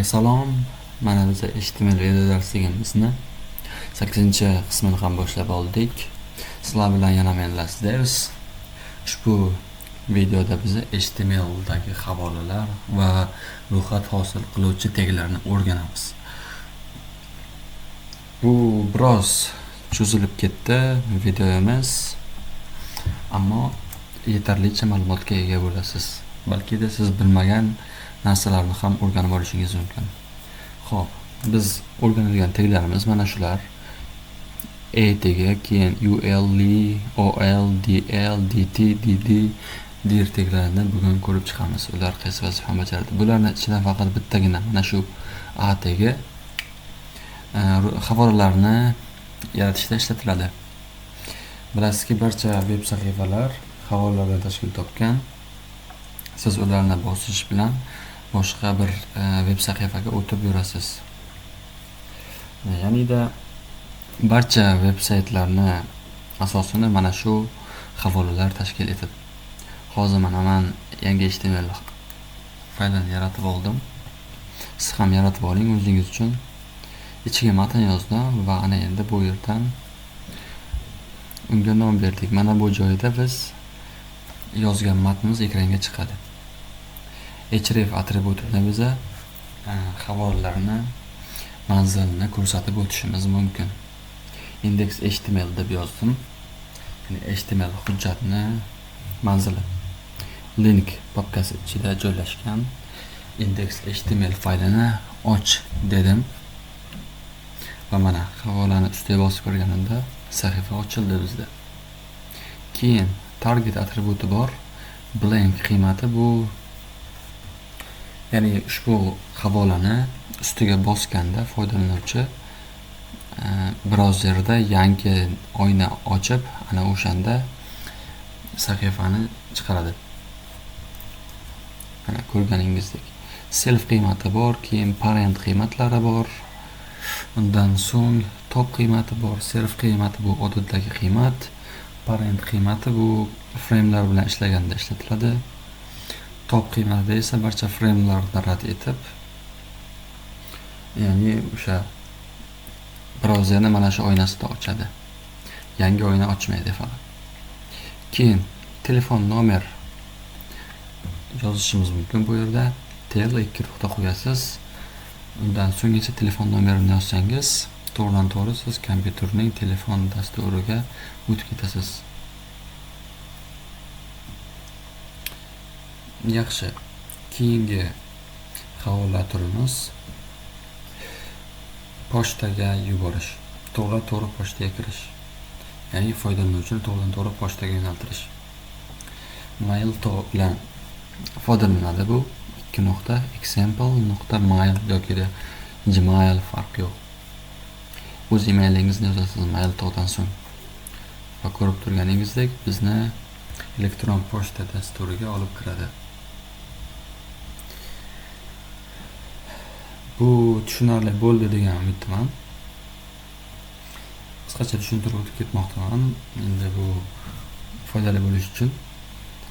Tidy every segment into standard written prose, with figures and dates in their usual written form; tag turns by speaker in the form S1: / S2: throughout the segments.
S1: Salom, mana biz HTML video darsligimizni 8-qismini ham boshlab oldik. Sizlar bilan yana men Lasdevs. Ushbu videoda biz HTML dagi havolalar va ro'yxat hosil qiluvchi taglarni o'rganamiz. Bu biroz cho'zilib ketdi videomiz, ammo yetarlicha ma'lumotga ega bo'lasiz. Balki de siz bilmagan narsalarni ham o'rganib olishingiz mumkin. Xo'p, biz o'rganadigan taglarimiz mana shular. A tagi, keyin UL, OL, DL, DT, DD dir taglarini bugun ko'rib chiqamiz. Ular qaysi vazifani bajaradi? Bularning ichidan faqat bittagina mana shu A tagi havolalarni yaratishda ishlatiladi. Bilasizki, barcha veb sahifalar havolalardan tashkil topgan. Siz ularni bosish bilan boshqa bir veb sahifaga o'tib yurasiz. Ya'ni-da barcha veb saytlarni asosini mana shu havolalar tashkil etadi. Hozir mana men yangi HTML faylini yaratib oldim. Siz ham yaratib oling o'zingiz uchun. Ichiga matn yozdim va ana endi bu yerdan unga nom berdik. Mana bu joyda biz yozgan matnimiz ekranga chiqadi. href atributini biza havolalarni manzilini ko'rsatib o'tishimiz mumkin. Index html deb yozdim. Ya'ni html hujjatni manzili. Link papkasi ichida joylashgan index html faylini och dedim. Va mana havolani ustiga bosib ko'rganimda sahifa ochildi bizda. Keyin target atributi bor. Blank qiymati bu, ya'ni ushbu havolani ustiga bosganda foydalanuvchi brauzerda yangi oyna ochib, ana o'shanda sahifani chiqaradi. Mana ko'rganingizdek self qiymati bor, keyin parent qiymatlari bor. Undan so'ng top qiymati bor. Self qiymati bu odatdagi qiymat, parent qiymati bu framelar bilan ishlaganda ishlatiladi. Top qiymatida esa barcha framelarni rad etib, ya'ni o'sha brauzerni mana shu oynasida ochadi. Yangi oyna ochmaydi faqat. Keyin telefon nomer yozishimiz mumkin bu yerda. tel 2 nuqta qo'yasiz. Undan so'ng esa telefon nomerini yozsangiz, to'g'ridan-to'g'ri siz kompyuterning telefon dasturiga o'tib ketasiz. Yaxshi. Keyingi havola turimiz pochtaga yuborish. To'g'ri pochtaga kirish. Ya'ni foydalanuvchini to'g'ri pochtaga yo'naltirish. Mail bilan foydalanadi bu. .example.mail yoki Gmail farq yo'q. O'z emailingizni yozasiz mail tog'dan so'ng. Va ko'rib turganingizdek bizni elektron pochta dasturiga olib kiradi. Bu tushunarli bo'ldi degan umiddaman. Qisqacha tushuntirib o'tib ketmoqdaman. Endi bu foydali bo'lishi uchun.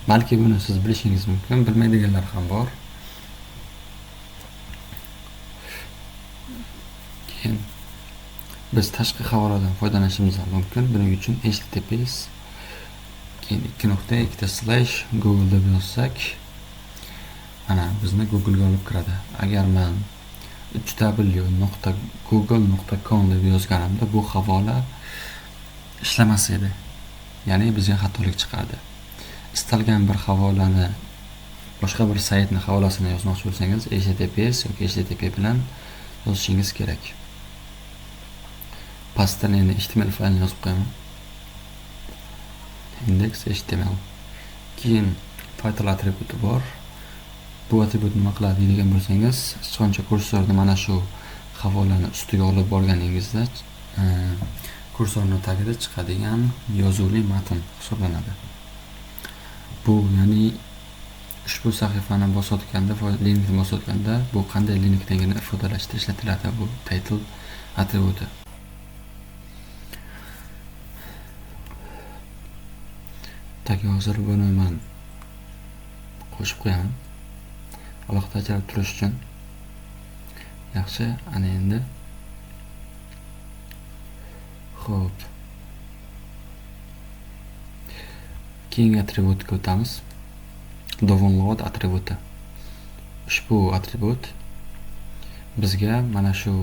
S1: Balki buni siz bilishingiz mumkin, bilmaydiganlar ham bor. Keyin biz tashqi havoladan foydalanishimiz mumkin. Buning uchun https keyin 2.2 google deb yozsak, mana bizni Google ga olib kiradi. Agar men www.google.com deb yozganimda bu havola ishlamas edi. Ya'ni bizga xatolik chiqardi. Istalgan bir havolani, boshqa bir saytning havolasini yozmoqchi bo'lsangiz, https yoki http bilan yozishingiz kerak. Pastdan endi HTML faylini yozib qo'yaman. Index HTML. Keyin title atributi bor. Bu atribut nima qiladi degan bo'lsangiz, sichqoncha kursorni mana shu havolani ustiga olib borganingizda kursorning tagida chiqadigan yozuvli matn hisoblanadi. Bu ya'ni ushbu sahifani bosayotganda, linkni bosayotganda bu qanday linkligini ifodalashda ishlatiladi bu title atributi. Tagi hozir buni men qo'shib qo'yaman. Alohida ajralib turish uchun. Yaxshi, ana endi. Xo'p. Keyingi atributga o'tamiz. Download atributi. Ushbu atribut bizga mana shu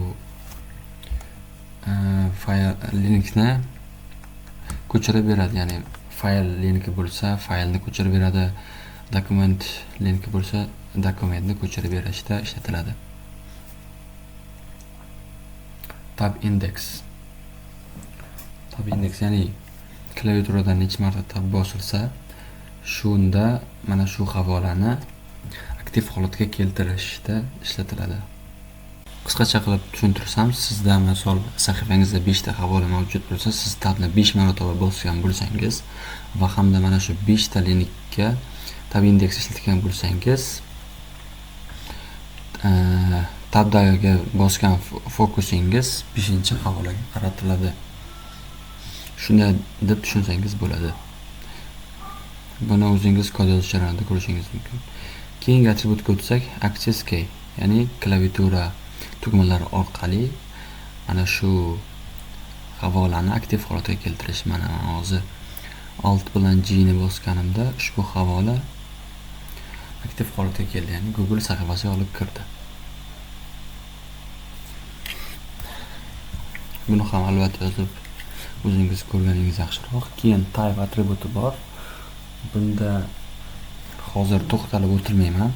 S1: fayl linkni ko'chirib beradi. Ya'ni fayl linki bo'lsa, faylni ko'chirib beradi. Dokument linki bo'lsa, dokumentni ko'chirib berishda ishlatiladi. Tab index. Tab index ya'ni klaviaturadan necha marta tab bosilsa, shunda mana shu havolani aktiv holatga keltirishda ishlatiladi. Qisqacha qilib tushuntirsam, sizda misol sahifangizda 5 ta havola mavjud bo'lsa, siz tabni 5 marotaba bosgan bo'lsangiz va hamda mana shu 5 ta linkga tab index ishlatgan bo'lsangiz, tabdagi bosgan fokusingiz 5-havolaga qaratiladi. Shunday deb tushunsangiz bo'ladi. Buni o'zingiz kod yozish jarayonida ko'rishingiz mumkin. Keyingi atributga o'tsak, access key, ya'ni klaviatura tugmalari orqali mana shu havolani aktiv holatga keltirish. Mana hozir Alt bilan G ni bosganimda ushbu havola aktiv holatga keldi, ya'ni Google sahifasiga olib kirdi. Buni ham albatta yozib o'zingiz ko'rganingiz yaxshiroq. Keyin type atributi bor. Bunda hozir to'xtalib o'tirmayman.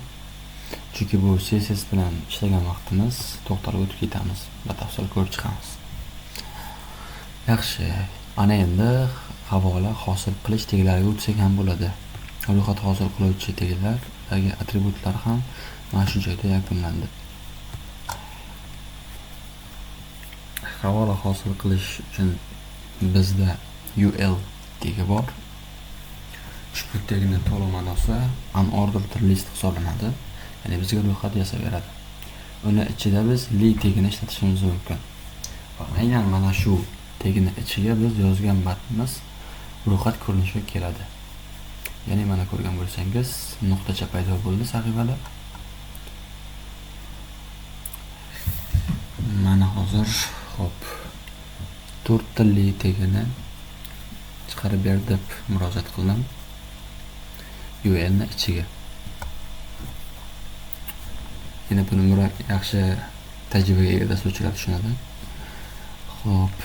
S1: Chunki bu CSS bilan ishlagan vaqtimiz, to'xtalib o'tib ketamiz, batafsil ko'rib chiqamiz. Yaxshi. Ana endi havola hosil qilish teglariga o'tsak ham bo'ladi. Ro'yxat hosil qiluvchi teglardagi atributlar ham mana shu joyda yakunlandi. Havola hosil qilish uchun bizda UL tegi bor. Ushbu tegni to'liq ma'nosi unordered list hisoblanadi. Ya'ni bizga ro'yxat yasab beradi. Uni ichida biz li tegini ishlatishimiz mumkin. Va aynan mana shu tegni ichiga biz yozgan matnimiz ro'yxat ko'rinishiga keladi. Ya'ni mana ko'rgan bo'lsangiz, nuqtacha paydo bo'ldi sahifada. Mana hozir hop 4 ta li tegini chiqarib ber deb murojaat qildim. UL ni ichiga. Yana buni yaxshi tajribaga ega dasturchilar tushunadi. Xo'p.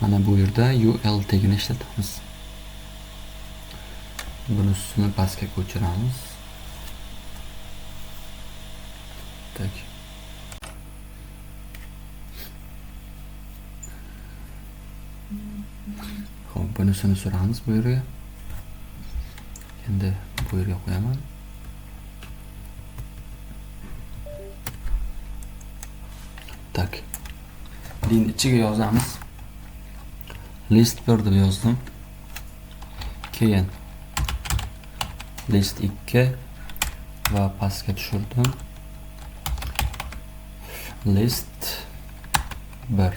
S1: Mana bu yerda UL tegini ishlatamiz. Bunisini pastga ko'chiramiz. Tak. Xo'p, bunisini suramiz bu yerga. Endi bu yerga qo'yaman. Tak. Din ichiga yozamiz. List 1 deb yozdim. Keyin list 2 va pastga tushirdim. List 1.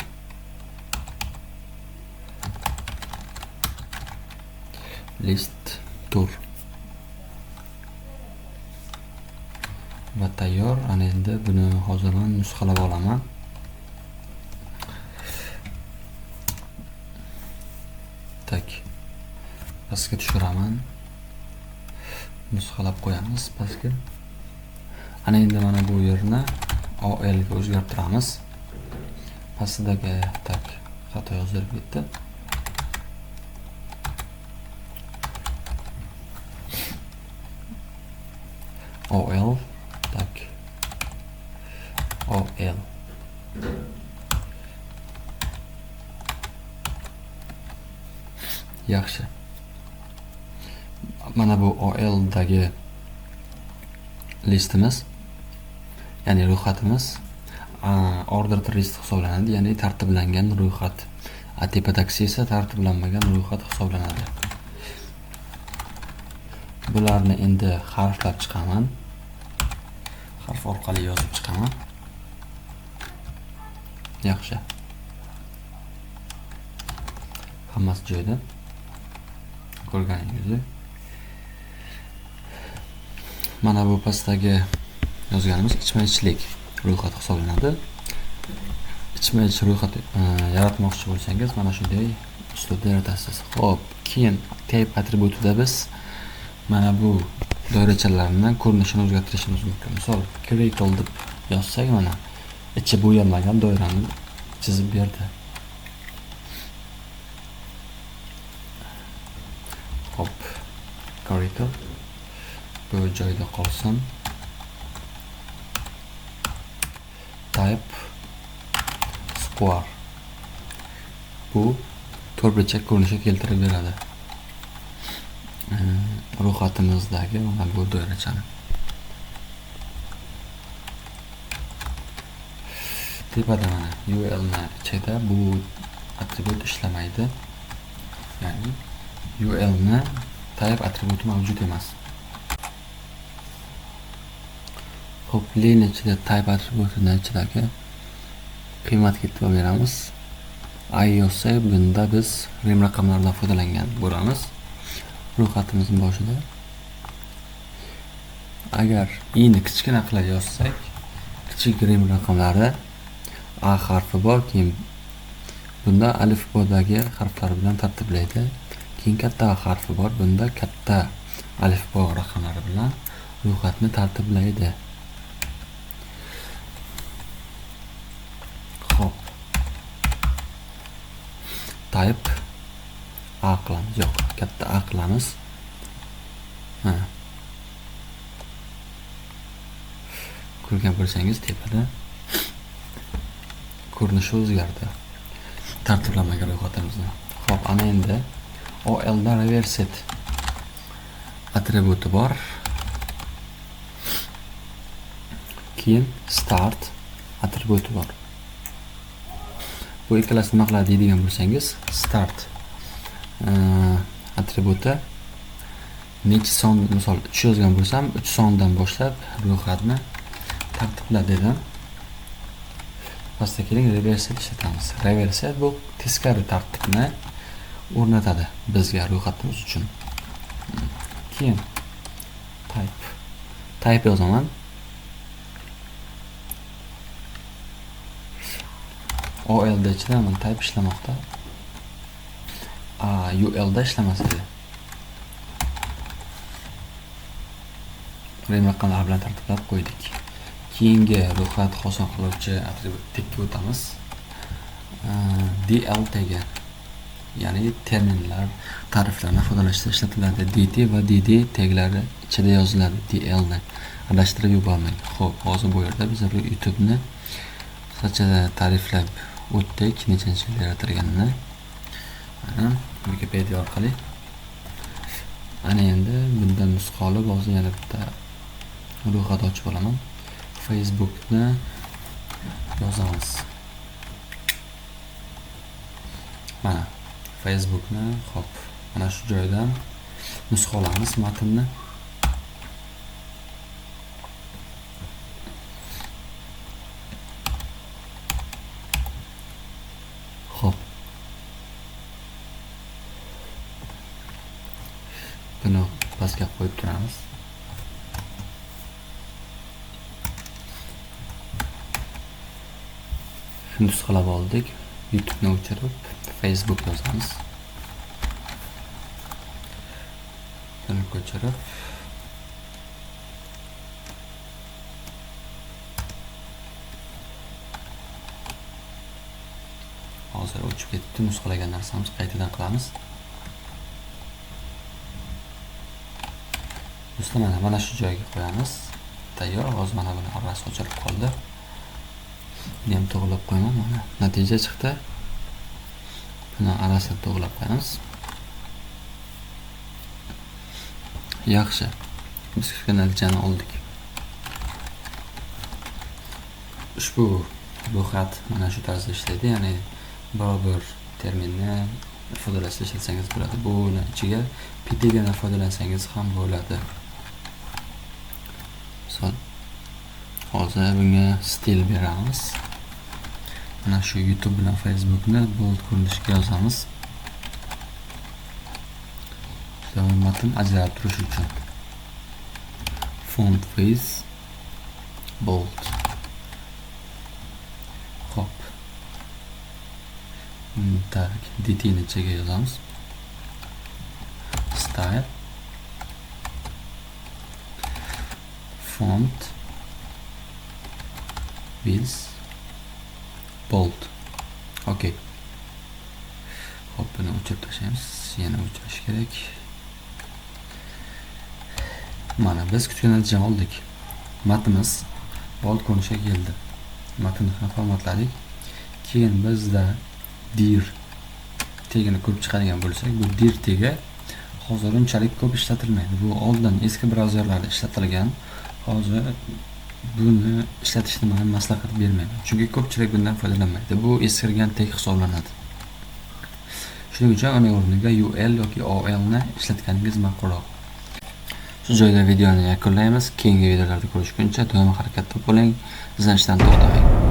S1: List 4. Va tayyor. Ana endi buni hozir men nusxalab olaman. Tak. Pastga tushiraman. Nusxalab qo'yamiz pastga. Ana endi mana bu yerni OL ga o'zgartiramiz. Pastdagi tak xato yozilib ketdi. OL tak OL yaxshi. Mana bu OL dagi listimiz, ya'ni ro'yxatimiz ordered list hisoblanadi, ya'ni tartiblangan ro'yxat. Tepadagisi esa tartiblanmagan ro'yxat hisoblanadi. Bularni endi harflab chiqaman. Harf orqali yozib chiqaman. Yaxshi. Hammasi joyida. Ko'rganingizdek. Mana bu pastdagi yozganimiz ichma-ichlik ro'yxati hisoblanadi. Ichma-ich ro'yxat yaratmoqchi bo'lsangiz, mana shunday uslubda yaratasiz. Xo'p, keyin type atributida biz mana bu doirachalarning ko'rinishini o'zgartirishimiz mumkin. Misol, critical deb yozsak, mana ichi bo'yalmagan doirani chizib berdi. Hop, critical bu joyda qolsin. Type square bu to'rtburchak ko'rinishga keltirib beradi. Ro'yxatimizdagi mana bu doirachani. Tepada mana UL ni ichida bu atribut ishlamaydi. Ya'ni UL ni type atributi mavjud emas. Xo'p, len ichida type atributining ichidagi qiymatga e'tibor beramiz. I yozsak, bunda biz rim raqamlaridan foydalangan bo'lamiz. Ro'yxatimizning boshida agar i ni kichkina qilib yozsak, kichik rim raqamlari a harfi bor, keyin bunda alifbodagi harflar bilan tartiblaydi. Keyin katta a harfi bor, bunda katta alifbo raqamlari bilan ro'yxatni tartiblaydi. Xo'p. Type a qilamiz. Yo'q, katta a qilamiz. Ko'rgan bo'lsangiz, tepada ko'rinishi o'zgardi. Tartiblamagan ro'yxatimizni. Xo'p, ana endi OL da reverset atributi bor. Keyin start atributi bor. Bu ikkalasi nima qiladi deydigan bo'lsangiz, start atributi necha son, misol 3 yozgan bo'lsam, 3 sondan boshlab ro'yxatni tartibla dedim. Pastda keling, reverset ishlatamiz. Reverset bu teskari tartibni o'rnatadi bizga ro'yxatimiz uchun. Keyin type yozaman. OL da ichida men type ishlamoqda. UL da ishlamas edi. Rim raqamlar bilan tartiblab qo'ydik. Keyingi ro'yxat hosil qiluvchi atributga o'tamiz. DL tagi, ya'ni terminlar, ta'riflarni foydalanishda ishlatiladi. DT va DD taglari ichida yoziladi. DL ni adashtirib yubormang. Xo'p, hozir bu yerda biz YouTube ni qisqacha ta'riflab o'tdik, nechanchi yil yaratilganini. Mana Wikipedia orqali. Ana endi bundan nusxa olib, hozir yana bitta ro'yxat ochib olaman. Facebookni yozamiz. Mana Facebookni, hop, mana shu joydan nusxa olamiz matnni. Hop. Buni pastga qo'yib turamiz. Nusxalab oldik. YouTube'ni o'chirib, Facebook yozamiz. Buni ko'chirib hozir o'chib ketdi. Nusxalagan narsamiz qaytadan qilamiz. Nusxani mana shu joyga qo'yamiz. Tayyor. Hozir mana buni orasi ochilib qoldi. Buni ham to'g'rilab qo'yaman. Mana natija chiqdi. Buni arasini to'g'rilab qo'yamiz. Yaxshi. Biz kutgan natijani oldik. Ushbu ro'yxat mana shu tarzda ishlaydi, ya'ni biror terminni foydalanishda ishlatsangiz bo'ladi. Buni ichiga pdgni foydalansangiz ham bo'ladi. Misol, hozir bunga stil beramiz. Mana shu YouTube bilan Facebookni bold ko'rinishga yozamiz. Matn ajralib turishi uchun. font with bold. Hop. Tak, dt ni ichiga yozamiz. Style font with bold. Okay. Hop, buni o'chirib tashlaymiz. Yana o'chirish kerak. Mana biz kutgan natijani oldik. Matnimiz bold ko'rinishga keldi. Matnni ham formatladik. Keyin bizda dir tegini ko'rib chiqadigan bo'lsak, bu dir tegi hozir unchalik ko'p ishlatilmaydi. Bu oldin eski brauzerlarda ishlatilgan. Hozir buni ishlatishni men maslahat bermayman. Chunki ko'pchilik bundan foydalanmaydi. Bu eskirgan teg hisoblanadi. Shuning uchun uning o'rniga UL yoki OL ni ishlatganingiz ma'qulroq. Shu joyda videoni yakunlaymiz. Keyingi videolarda ko'rishguncha doimo harakatda bo'ling, izlanishdan to'xtamang.